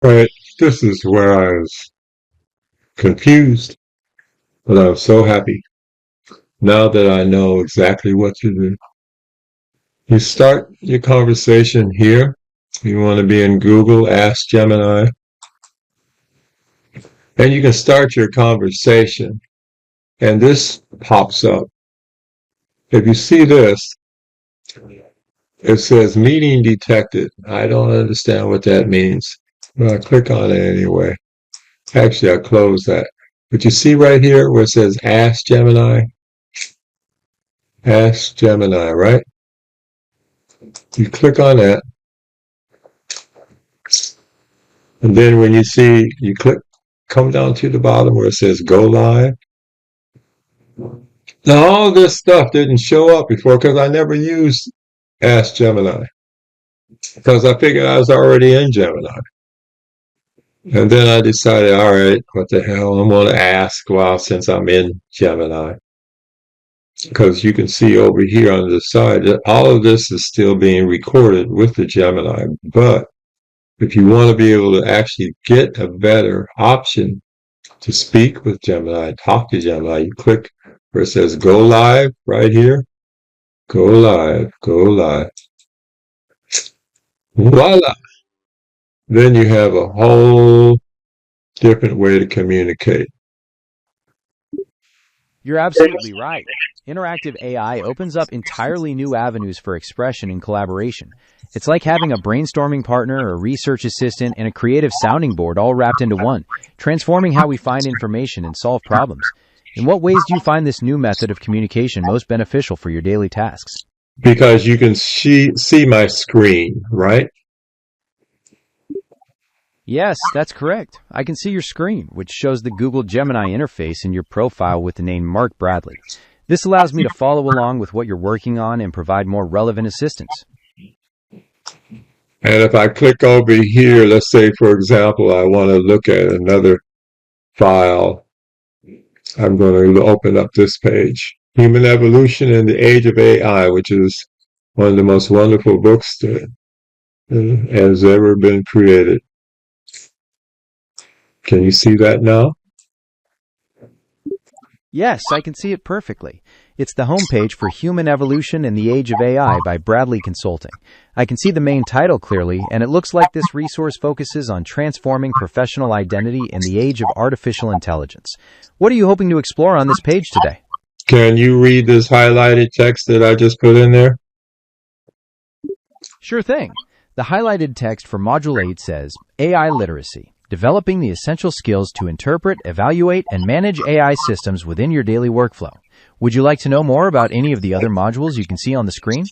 Right. This is where I was confused, but I'm so happy now that I know exactly what to do. You start your conversation here. You want to be in Google, Ask Gemini, and you can start your conversation. And this pops up. If you see this, it says meeting detected. I don't understand what that means. But I click on it anyway. Actually, I close that. But you see right here where it says Ask Gemini? Ask Gemini, right? You click on that. And then when you see, you click, come down to the bottom where it says Go Live. Now, all this stuff didn't show up before because I never used Ask Gemini because I figured I was already in Gemini. And then I decided, all right, what the hell, I'm going to ask, well, since I'm in Gemini. Because you can see over here on the side that all of this is still being recorded with the Gemini. But if you want to be able to actually get a better option to speak with Gemini, talk to Gemini, you click where it says Go Live right here. Go live, go live. Voila! Then you have a whole different way to communicate. You're absolutely right. Interactive AI opens up entirely new avenues for expression and collaboration. It's like having a brainstorming partner, a research assistant, and a creative sounding board all wrapped into one, transforming how we find information and solve problems. In what ways do you find this new method of communication most beneficial for your daily tasks? Because you can see my screen, right? Yes, that's correct. I can see your screen, which shows the Google Gemini interface in your profile with the name Mark Bradley. This allows me to follow along with what you're working on and provide more relevant assistance. And if I click over here, let's say, for example, I want to look at another file, I'm going to open up this page. Human Evolution in the Age of AI, which is one of the most wonderful books that has ever been created. Can you see that now? Yes, I can see it perfectly. It's the homepage for Human Evolution in the Age of AI by Bradley Consulting. I can see the main title clearly, and it looks like this resource focuses on transforming professional identity in the age of artificial intelligence. What are you hoping to explore on this page today? Can you read this highlighted text that I just put in there? Sure thing. The highlighted text for Module 8 says, AI Literacy. Developing the essential skills to interpret, evaluate, and manage AI systems within your daily workflow. Would you like to know more about any of the other modules you can see on the screen?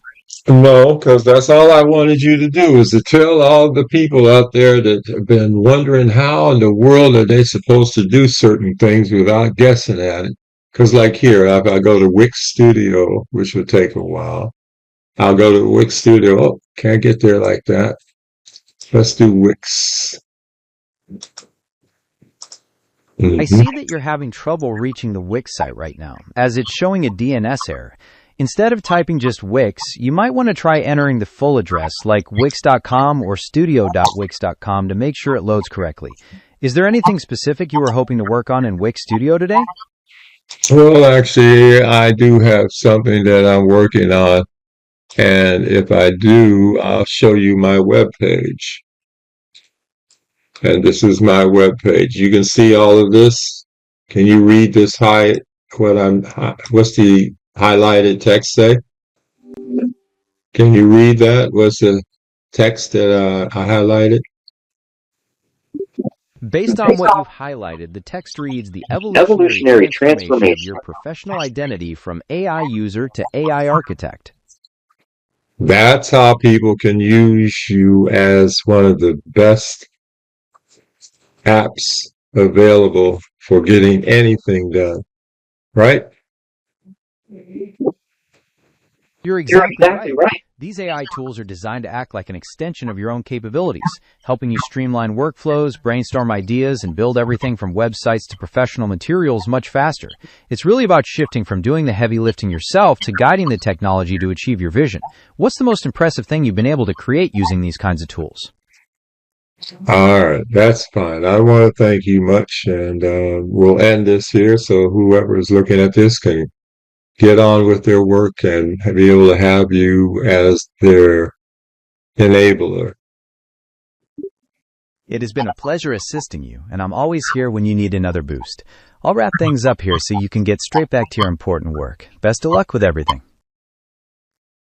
No, because that's all I wanted you to do is to tell all the people out there that have been wondering how in the world are they supposed to do certain things without guessing at it. Because like here, if I go to Wix Studio, which would take a while, I'll go to Wix Studio. Oh, can't get there like that. Let's do Wix. I see that you're having trouble reaching the Wix site right now, as it's showing a DNS error. Instead of typing just Wix, you might want to try entering the full address like wix.com or studio.wix.com to make sure it loads correctly. Is there anything specific you were hoping to work on in Wix Studio today? Well, actually, I do have something that I'm working on. And if I do, I'll show you my web page. And this is my web page. You can see all of this. Can you read this what's the highlighted text say? Can you read that? What's the text that I highlighted? Based on what you've highlighted, the text reads the evolutionary transformation of your professional identity from AI user to AI architect. That's how people can use you as one of the best apps available for getting anything done, right? You're exactly right. These AI tools are designed to act like an extension of your own capabilities, helping you streamline workflows, brainstorm ideas, and build everything from websites to professional materials much faster. It's really about shifting from doing the heavy lifting yourself to guiding the technology to achieve your vision. What's the most impressive thing you've been able to create using these kinds of tools? All right, that's fine. I want to thank you much, and we'll end this here so whoever is looking at this can get on with their work and be able to have you as their enabler. It has been a pleasure assisting you, and I'm always here when you need another boost. I'll wrap things up here so you can get straight back to your important work. Best of luck with everything.